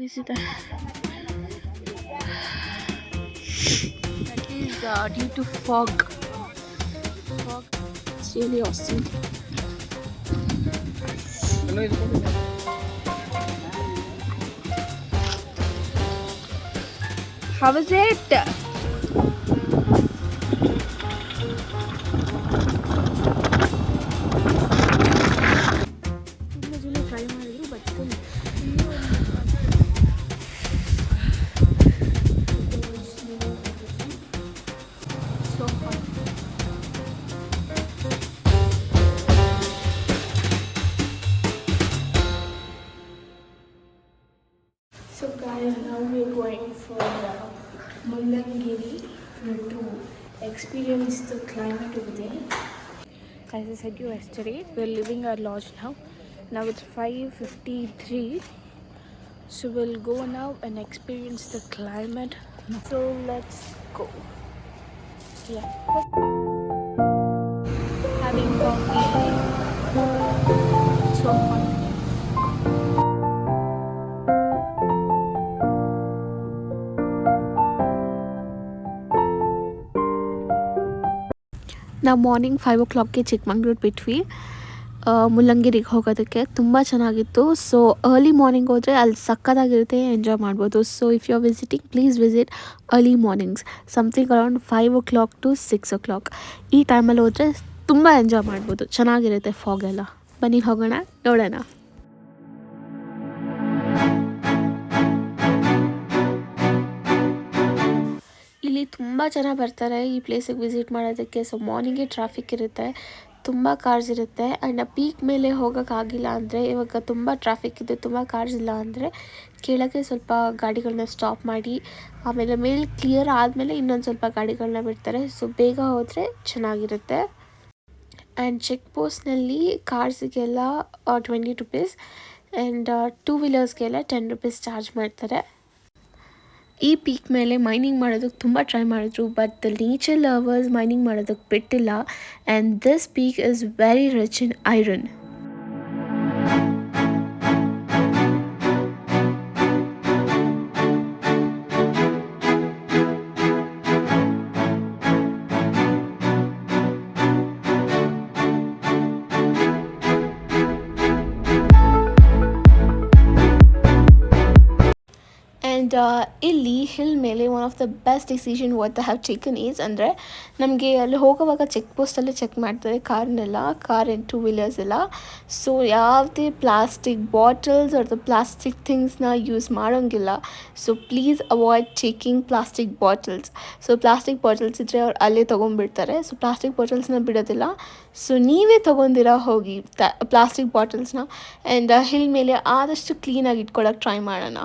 trees ಇದೆ. That is due to fog. It's really awesome. How was it? ತುಂಬ ಜನ try ಮಾಡಿದ್ರು but so hot. So guys, now we're going for Mullangiri to experience the climate over there. As I said you yesterday, we're leaving our lodge now. Now it's 5:53. So we'll go now and experience the climate. So let's go. Yeah. Having coffee. So hot. ನಾವು morning 5 o'clockಗೆ Chikmagalur ಬಿಟ್ವಿ ಮುಲ್ಲಂಗಿರಿಗೆ ಹೋಗೋದಕ್ಕೆ. ತುಂಬ ಚೆನ್ನಾಗಿತ್ತು. So early morning ಹೋದರೆ ಅಲ್ಲಿ ಸಕ್ಕತ್ತಾಗಿರುತ್ತೆ, enjoy ಮಾಡ್ಬೋದು. So if you are visiting please visit early mornings, something around 5 o'clock to 6 o'clock. ಈ ಟೈಮಲ್ಲಿ ಹೋದರೆ ತುಂಬ ಎಂಜಾಯ್ ಮಾಡ್ಬೋದು, ಚೆನ್ನಾಗಿರುತ್ತೆ ಫಾಗ್ ಎಲ್ಲ. ಬನ್ನಿ ಹೋಗೋಣ, ನೋಡೋಣ. ಇಲ್ಲಿ ತುಂಬ ಜನ ಬರ್ತಾರೆ ಈ ಪ್ಲೇಸಿಗೆ ವಿಸಿಟ್ ಮಾಡೋದಕ್ಕೆ. ಸೊ ಮಾರ್ನಿಂಗೇ ಟ್ರಾಫಿಕ್ ಇರುತ್ತೆ, ತುಂಬ ಕಾರ್ಸ್ ಇರುತ್ತೆ. ಆ್ಯಂಡ್ ಪೀಕ್ ಮೇಲೆ ಹೋಗೋಕ್ಕಾಗಿಲ್ಲ ಅಂದರೆ, ಇವಾಗ ತುಂಬ ಟ್ರಾಫಿಕ್ ಇದೆ, ತುಂಬ ಕಾರ್ಸ್ ಇಲ್ಲ ಅಂದರೆ ಕೆಳಗೆ ಸ್ವಲ್ಪ ಗಾಡಿಗಳನ್ನ ಸ್ಟಾಪ್ ಮಾಡಿ ಆಮೇಲೆ ಮೇಲೆ ಕ್ಲಿಯರ್ ಆದಮೇಲೆ ಇನ್ನೊಂದು ಸ್ವಲ್ಪ ಗಾಡಿಗಳನ್ನ ಬಿಡ್ತಾರೆ. ಸೊ ಬೇಗ ಹೋದರೆ ಚೆನ್ನಾಗಿರುತ್ತೆ. ಆ್ಯಂಡ್ ಚೆಕ್ ಪೋಸ್ಟ್ನಲ್ಲಿ ಕಾರ್ಸಿಗೆಲ್ಲ 20 rupees ಆ್ಯಂಡ್ 2 wheelersಗೆಲ್ಲ 10 rupees ಚಾರ್ಜ್ ಮಾಡ್ತಾರೆ. ಈ ಪೀಕ್ ಮೇಲೆ ಮೈನಿಂಗ್ ಮಾಡೋದಕ್ಕೆ ತುಂಬ ಟ್ರೈ ಮಾಡಿದ್ರು, but the nature lovers mining ಮಾಡೋದಕ್ಕೆ ಬಿಟ್ಟಿಲ್ಲ. And this peak is very rich in iron. And ಇಲ್ಲಿ ಹಿಲ್ ಮೇಲೆ one of the best decision what I have taken is ಅಂದರೆ, ನಮಗೆ ಅಲ್ಲಿ ಹೋಗೋವಾಗ ಚೆಕ್ ಪೋಸ್ಟಲ್ಲೇ ಚೆಕ್ ಮಾಡ್ತಾರೆ ಕಾರ್ ಆ್ಯಂಡ್ 2 wheelers ಎಲ್ಲ. ಸೊ ಯಾವುದೇ ಪ್ಲಾಸ್ಟಿಕ್ ಬಾಟಲ್ಸ್ ಅಥವಾ ಪ್ಲಾಸ್ಟಿಕ್ ಥಿಂಗ್ಸ್ನ ಯೂಸ್ ಮಾಡೋಂಗಿಲ್ಲ. So please avoid taking plastic bottles. So plastic bottles ಇದ್ದರೆ ಅವ್ರು ಅಲ್ಲೇ ತೊಗೊಂಡ್ಬಿಡ್ತಾರೆ. ಸೊ ಪ್ಲಾಸ್ಟಿಕ್ ಬಾಟಲ್ಸ್ನ ಬಿಡೋದಿಲ್ಲ. ಸೊ ನೀವೇ ತೊಗೊಂಡಿರ ಹೋಗಿ ಪ್ಲಾಸ್ಟಿಕ್ ಬಾಟಲ್ಸ್ನ. ಆ್ಯಂಡ್ ಹಿಲ್ ಮೇಲೆ ಆದಷ್ಟು ಕ್ಲೀನಾಗಿ ಇಟ್ಕೊಳ್ಳೋಕೆ ಟ್ರೈ ಮಾಡೋಣ.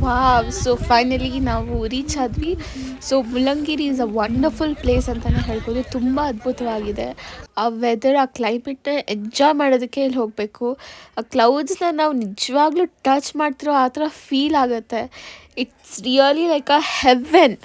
ವಾವ್, ಸೊ ಫೈನಲಿ ನಾವು ರೀಚ್ ಆದ್ವಿ. So Mullangiri is a wonderful place ಅಂತಲೇ ಹೇಳ್ಬೋದು. ತುಂಬ ಅದ್ಭುತವಾಗಿದೆ. ಆ ವೆದರ್, ಆ ಕ್ಲೈಮೇಟ್ನ ಎಂಜಾಯ್ ಮಾಡೋದಕ್ಕೆ ಇಲ್ಲಿ ಹೋಗಬೇಕು. ಆ ಕ್ಲೌಡ್ಸ್ನ ನಾವು ನಿಜವಾಗ್ಲೂ ಟಚ್ ಮಾಡ್ತಿರೋ ಆ ಥರ ಫೀಲ್ ಆಗುತ್ತೆ. It's really like a heaven.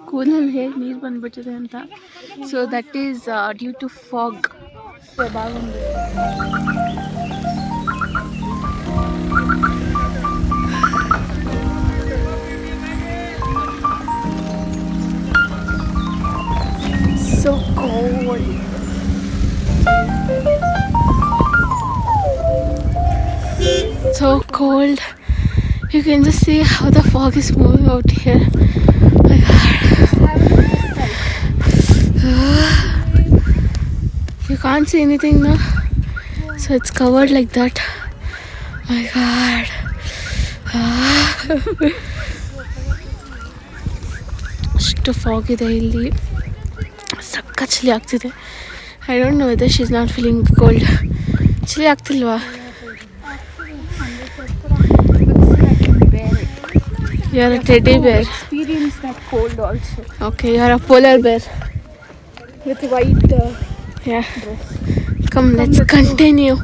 ಕೂದಲಲ್ಲಿ ಹೇಗೆ ನೀರು ಬಂದ್ಬಿಟ್ಟಿದೆ ಅಂತ. So that is due to fog. So cold. So cold. You can just see how the fog is moving out here. My God. You can't see anything now. So it's covered like that. My God. ಅಷ್ಟು fog ಇದೆ ಇಲ್ಲಿ. ಸಕ್ಕ ಚಳಿ ಆಗ್ತಿದೆ. I don't know whether she is not feeling cold. ಚಳಿ ಆಗ್ತಿಲ್ವಾ? You are a teddy bear. Experience that cold also. Okay, you are a polar bear. With white yeah. Dress. Come, let's continue.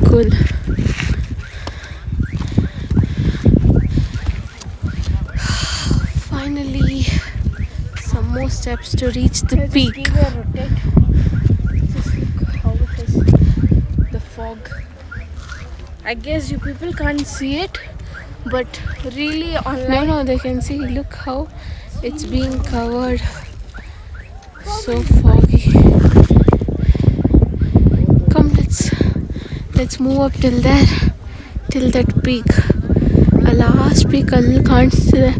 Cool. Finally, some more steps to reach the peak. Just look how it is. The fog. I guess you people can't see it, but really online. No, they can see. Look how it's being covered. So foggy. Come, let's move up till there, till that peak. A last peak ಅಲ್ಲಿ ಕಾಣಿಸ್ತಿದೆ.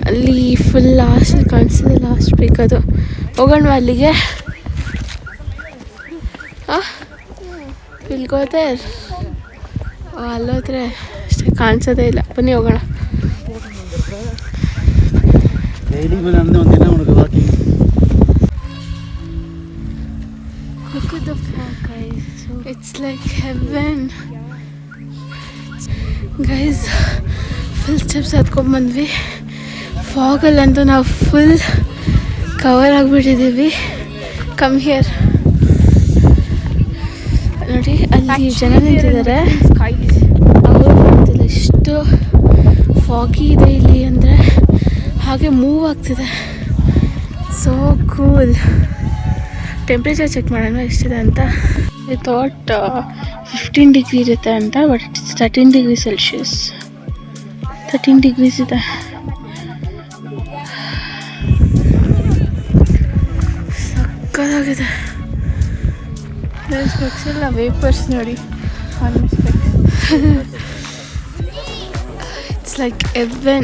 ಅಲ್ಲಿ full last ಕಾಣಿಸ್ತಿದೆ last peak. ಅದು ಹೋಗೋಣ ಅಲ್ಲಿಗೆ. Will go there. ಅಲ್ಲೋದ್ರೆ ಅಷ್ಟೇ ಕಾಣಿಸೋದೇ ಇಲ್ಲ. ಬನ್ನಿ ಹೋಗೋಣ. Look at the fog, guys. It's like heaven. Guys, full steps ಹತ್ಕೊಂಡು ಬಂದ್ವಿ. ಫಾಗಲ್ಲಂತೂ ನಾವು ಫುಲ್ ಕವರ್ ಆಗಿಬಿಟ್ಟಿದ್ದೀವಿ. Come here. ನೋಡಿ ಅಲ್ಲಿ ಜನ ನಿಂತಿದ್ದಾರೆ. ಅವರು ಗೊತ್ತಿಲ್ಲ ಎಷ್ಟು ಫಾಗಿ ಇದೆ ಇಲ್ಲಿ ಅಂದರೆ. ಹಾಗೆ ಮೂವ್ ಆಗ್ತಿದೆ. So cool. ಟೆಂಪ್ರೇಚರ್ ಚೆಕ್ ಮಾಡೋಣ ಎಷ್ಟಿದೆ ಅಂತ. ಐ ಥಾಟ್ 15 ಡಿಗ್ರಿ ಇರುತ್ತೆ ಅಂತ, but it's 13 degree Celsius. 13 degrees ಇದೆ. ಸಕ್ಕತ್ತಾಗಿದೆ. ಸ್ಪೆಕ್ಸ್ ಇಲ್ಲ, ವೇಪರ್ಸ್ ನೋಡಿ. It's like heaven.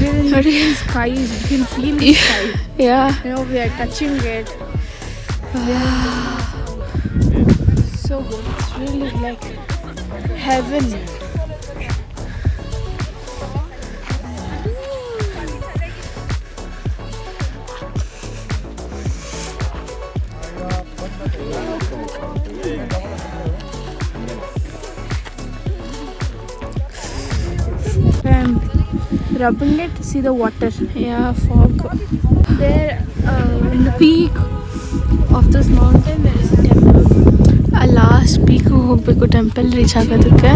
Really, skies. You can feel the sky. Yeah. You know, we are touching it. So good. It's really like heaven. Rubbing it to see the water. Yeah, fog. There, in the peak of this mountain, there is a temple. ಆ last ಪೀಕು ಹೋಗಬೇಕು temple reach ಆಗೋದಕ್ಕೆ.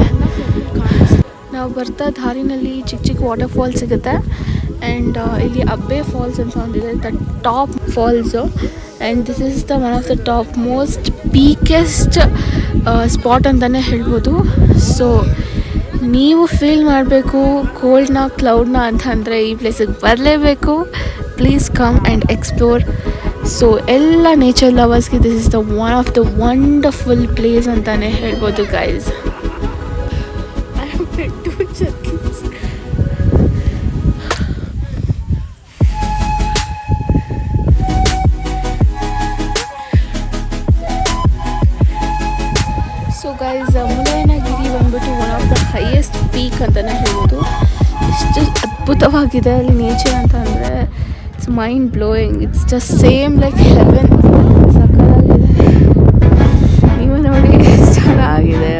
ನಾವು ಬರ್ತಾ ದಾರಿನಲ್ಲಿ ಚಿಕ್ಕ ಚಿಕ್ಕ water falls ಸಿಗುತ್ತೆ. And ಇಲ್ಲಿ Abbey falls ಅಂತ ಒಂದಿದೆ, the top falls. And this is the one of the top most peakest spot ಅಂತಲೇ ಹೇಳ್ಬೋದು. ಸೊ ನೀವು ಫೀಲ್ ಮಾಡಬೇಕು ಕೋಲ್ಡ್ನ ಕ್ಲೌಡ್ನ ಅಂತಂದರೆ ಈ ಪ್ಲೇಸಿಗೆ ಬರಲೇಬೇಕು. Please come and explore. So ಎಲ್ಲ ನೇಚರ್ ಲವರ್ಸ್ಗೆ this is the one of the wonderful place ಅಂತಲೇ ಹೇಳ್ಬೋದು ಗೈಸ್. ಸೊ ಗೈಸ್, ಮುಲಾಯನಗಿರಿ ಬಂದ್ಬಿಟ್ಟು one of the highest peak ಅಂತಲೇ ಹೇಳ್ಬೋದು. ಎಷ್ಟು ಅದ್ಭುತವಾಗಿದೆ ಅಲ್ಲಿ ನೇಚರ್ ಅಂತ ಅಂದರೆ it's mind blowing. It's just same like heaven. ಸಕ್ಕತ್ತಾಗಿದೆ. ನೀವು ನೋಡಿ ಎಷ್ಟು ಚೆನ್ನಾಗಿದೆ.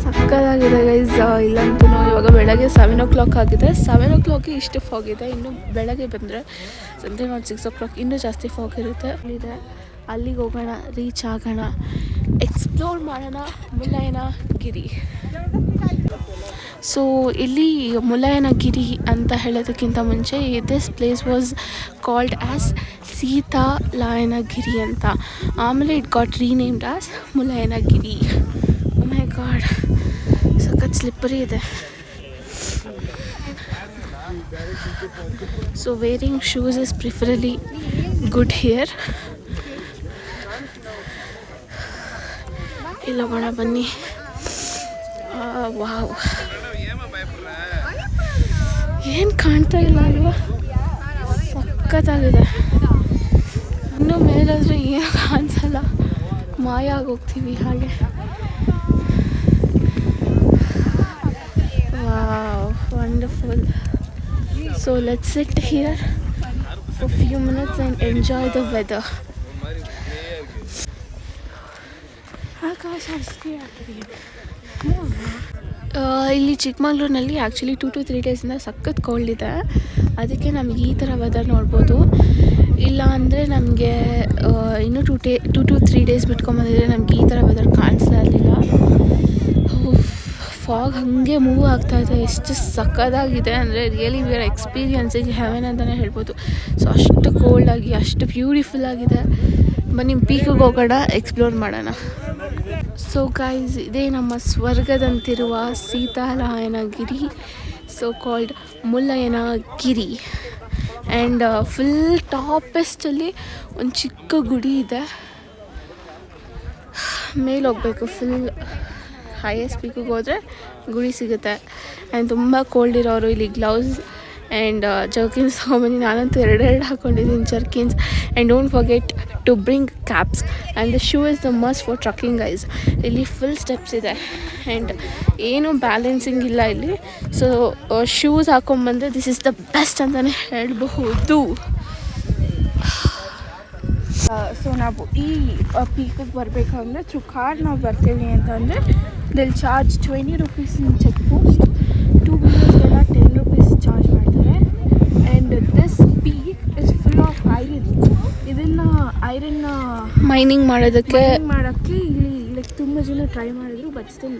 ಸಕ್ಕತ್ತಾಗಿದೆ ಗೈಸ್. ಇಲ್ಲಂತೂ ಇವಾಗ ಬೆಳಗ್ಗೆ 7 o'clock ಆಗಿದೆ. 7 o'clock ಇಷ್ಟು ಫಾಗ್ ಇದೆ. ಇನ್ನು ಬೆಳಗ್ಗೆ ಬಂದರೆ ಸಂಜೆ ಒಂದು 6 o'clock ಇನ್ನೂ ಜಾಸ್ತಿ ಫಾಗ್ ಇರುತ್ತೆ. ಇದೆ ಅಲ್ಲಿಗೆ ಹೋಗೋಣ, ರೀಚ್ ಆಗೋಣ, ಎಕ್ಸ್ಪ್ಲೋರ್ ಮಾಡೋಣ ಮುಲಾಯನಗಿರಿ. ಸೊ ಇಲ್ಲಿ ಮುಲಾಯನಗಿರಿ ಅಂತ ಹೇಳೋದಕ್ಕಿಂತ ಮುಂಚೆ this place was called as Seethalayanagiri ಅಂತ. ಆಮೇಲೆ it got renamed as Mulayanagiri. Oh my god, ಸಖತ್ ಸ್ಲಿಪ್ಪರಿ ಇದೆ. So wearing shoes is preferably good here. ಇಲ್ಲಿ ಹೋಗೋಣ ಬನ್ನಿ. ವಾವ್, ಏನು ಕಾಣ್ತಾ ಇಲ್ಲ ಅಲ್ವಾ? ಸಖತ್ತಾಗಿದೆ. ಇನ್ನೂ ಮೇಲಾದರೆ ಏನು ಕಾಣಿಸಲ್ಲ, ಮಾಯ ಆಗೋಗ್ತೀವಿ ಹಾಗೆ. Wow, wonderful. So let's sit here for a few minutes and enjoy the weather. ಆಕಾಶ ಅಷ್ಟೇ ಆಗ್ತಿದೆ. ಇಲ್ಲಿ ಚಿಕ್ಕಮಂಗ್ಳೂರಿನಲ್ಲಿ ಆ್ಯಕ್ಚುಲಿ 2 to 3 ಡೇಸಿಂದ ಸಖತ್ ಕೋಲ್ಡ್ ಇದೆ. ಅದಕ್ಕೆ ನಮಗೆ ಈ ಥರ ವೆದರ್ ನೋಡ್ಬೋದು. ಇಲ್ಲ ಅಂದರೆ ನಮಗೆ ಇನ್ನೂ 2 to 3 ಡೇಸ್ ಬಿಟ್ಕೊಂಬಂದಿದ್ರೆ ನಮ್ಗೆ ಈ ಥರ ವೆದರ್ ಕಾಣಿಸ್ತಾ ಇರಲಿಲ್ಲ. ಫಾಗ್ ಹಾಗೆ ಮೂವ್ ಆಗ್ತಾಯಿದೆ. ಎಷ್ಟು ಸಕ್ಕತ್ತಾಗಿದೆ ಅಂದರೆ really we are experiencing Heaven ಅಂತಲೇ ಹೇಳ್ಬೋದು. ಸೊ ಅಷ್ಟು ಕೋಲ್ಡಾಗಿ ಅಷ್ಟು ಬ್ಯೂಟಿಫುಲ್ ಆಗಿದೆ. ಬನ್ನಿ ಪೀಕಿಗೆ ಹೋಗೋಣ, ಎಕ್ಸ್ಪ್ಲೋರ್ ಮಾಡೋಣ. ಸೊ ಗೈಸ್, ಇದೇ ನಮ್ಮ ಸ್ವರ್ಗದಂತಿರುವ Seetharayanagiri, so called Mullayanagiri. And full ಟಾಪೆಸ್ಟಲ್ಲಿ ಒಂದು ಚಿಕ್ಕ ಗುಡಿ ಇದೆ. ಮೇಲೆ ಹೋಗ್ಬೇಕು, ಫುಲ್ ಹೈಯೆಸ್ಟ್ ಪೀಕಿಗೆ ಹೋದರೆ ಗುಡಿ ಸಿಗುತ್ತೆ. ಆ್ಯಂಡ್ ತುಂಬ ಕೋಲ್ಡ್ ಇರೋರು ಇಲ್ಲಿ ಗ್ಲೌಸ್ ಆ್ಯಂಡ್ ಜರ್ಕಿನ್ಸ್ ತೊಗೊಂಬನ್ನಿ. ನಾನಂತೂ ಎರಡೆರಡು ಹಾಕ್ಕೊಂಡಿದ್ದೀನಿ jerkins. And don't forget to bring caps and the shoe is the must for trekking guys. ಇಲ್ಲಿ ಫುಲ್ ಸ್ಟೆಪ್ಸ್ ಇದೆ ಆ್ಯಂಡ್ ಏನು ಬ್ಯಾಲೆನ್ಸಿಂಗ್ ಇಲ್ಲ ಇಲ್ಲಿ. ಸೊ ಶೂಸ್ ಹಾಕೊಂಬಂದರೆ ದಿಸ್ ಇಸ್ ದ ಬೆಸ್ಟ್ ಅಂತಲೇ ಹೇಳಬಹುದು. ಸೊ ನಾವು ಈ ಪೀಕಿಗೆ ಬರಬೇಕಂದ್ರೆ ಥ್ರೂ ಕಾರ್ ನಾವು ಬರ್ತೀವಿ ಅಂತಂದರೆ ದಿಲ್ ಚಾರ್ಜ್ 20 rupees ಇನ್ ಚೆಕ್ ಪೋಸ್ಟ್. 2 wheelersಗೆಲ್ಲ 10 rupees ಚಾರ್ಜ್ ಮಾಡ್ತಾರೆ. And this peak is full of iron. ಇದನ್ನು ಐರನ್ ಮೈನಿಂಗ್ ಮಾಡೋಕ್ಕೆ ಇಲ್ಲಿ ಲೈಕ್ ತುಂಬ ಜನ ಟ್ರೈ ಮಾಡಿದ್ರು. ಬಟ್ ಸ್ಟಿಲ್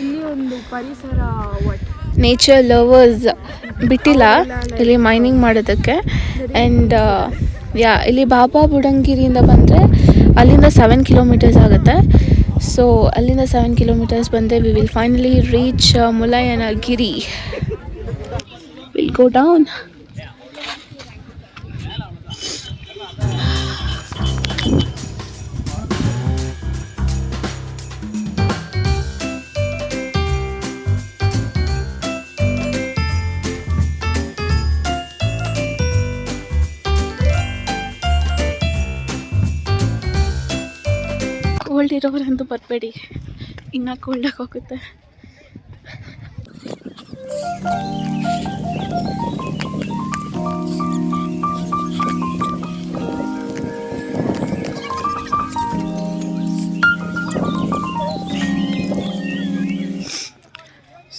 ಇಲ್ಲಿ ಒಂದು ಪರಿಸರ ನೇಚರ್ ಲವರ್ಸ್ ಬಿಟ್ಟಿಲ್ಲ ಇಲ್ಲಿ ಮೈನಿಂಗ್ ಮಾಡೋದಕ್ಕೆ. ಆ್ಯಂಡ್ ಇಲ್ಲಿ ಬಾಬಾ ಬುಡಂಗಿರಿಯಿಂದ ಬಂದರೆ ಅಲ್ಲಿಂದ 7 kilometers ಆಗುತ್ತೆ. ಸೊ ಅಲ್ಲಿಂದ 7 kilometers ಬಂದರೆ we will finally reach Mullayanagiri. Will go down. Cold ಇರೋರಂತೂ ಬರಬೇಡಿ, ಇನ್ನೂ ಕೋಲ್ಡಾಗಿ ಹೋಗುತ್ತೆ.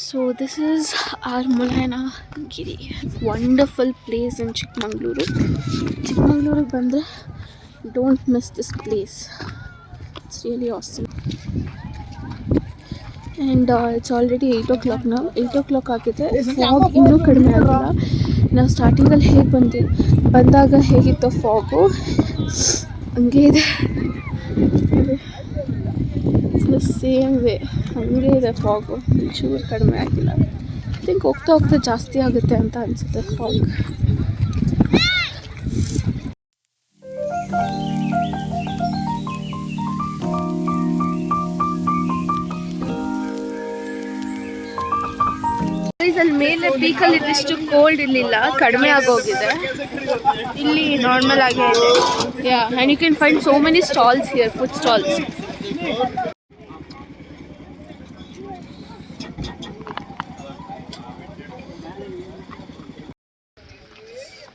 So this is our Mullayanagiri, wonderful place in Chikmagalur. ಚಿಕ್ಕಮಂಗ್ಳೂರಿಗೆ ಬಂದರೆ don't miss this place. It's really awesome. And it's already 8 o'clock now. 8 o'clock ಆಗಿದೆ. ಫಾಗ್ ಇನ್ನೂ ಕಡಿಮೆ ಆಗಿಲ್ಲ. ನಾವು ಸ್ಟಾರ್ಟಿಂಗಲ್ಲಿ ಹೇಗೆ ಬಂದಾಗ ಹೇಗಿತ್ತು ಫಾಗು ಹಂಗೆ ಇದೆ. ಸೇಮ್ ವೇ ಹಂಗೆ ಇದೆ ಫಾಗು, ಚೂರು ಕಡಿಮೆ ಆಗಿಲ್ಲ. ಐ ಥಿಂಕ್ ಹೋಗ್ತಾ ಹೋಗ್ತಾ ಜಾಸ್ತಿ ಆಗುತ್ತೆ ಅಂತ ಅನಿಸುತ್ತೆ ಫಾಗ್. ಅಲ್ಲಿ ಮೇಲೆ ಪೀಕಲ್ಲಿ ಇದಿಷ್ಟು ಕೋಲ್ಡ್ ಇರಲಿಲ್ಲ, ಕಡಿಮೆ ಆಗೋಗಿದೆ. ಇಲ್ಲಿ ನಾರ್ಮಲ್ ಆಗಿ ಇದೆ. Yeah, and you can find so many stalls here, food stalls.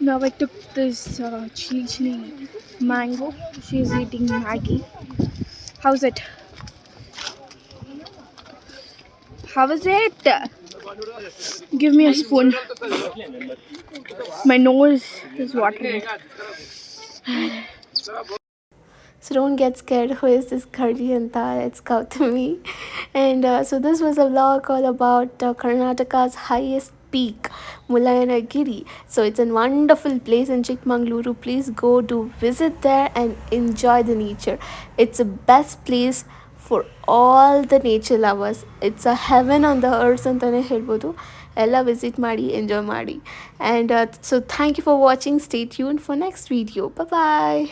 Now I took this chili mango. She is eating Maggie. How's it? How is it? Give me a spoon. My nose is watering. So don't get scared. Who is this Gardi anta? It's Gautami. And so this was a vlog all about Karnataka's highest peak, Mullayanagiri. So it's a wonderful place in Chikmagaluru. Please go to visit there and enjoy the nature. It's the best place for all the nature lovers. It's a heaven on the earth antane helbodu. Ella visit ಮಾಡಿ enjoy ಮಾಡಿ. And so thank you for watching. Stay tuned for next video. Bye bye.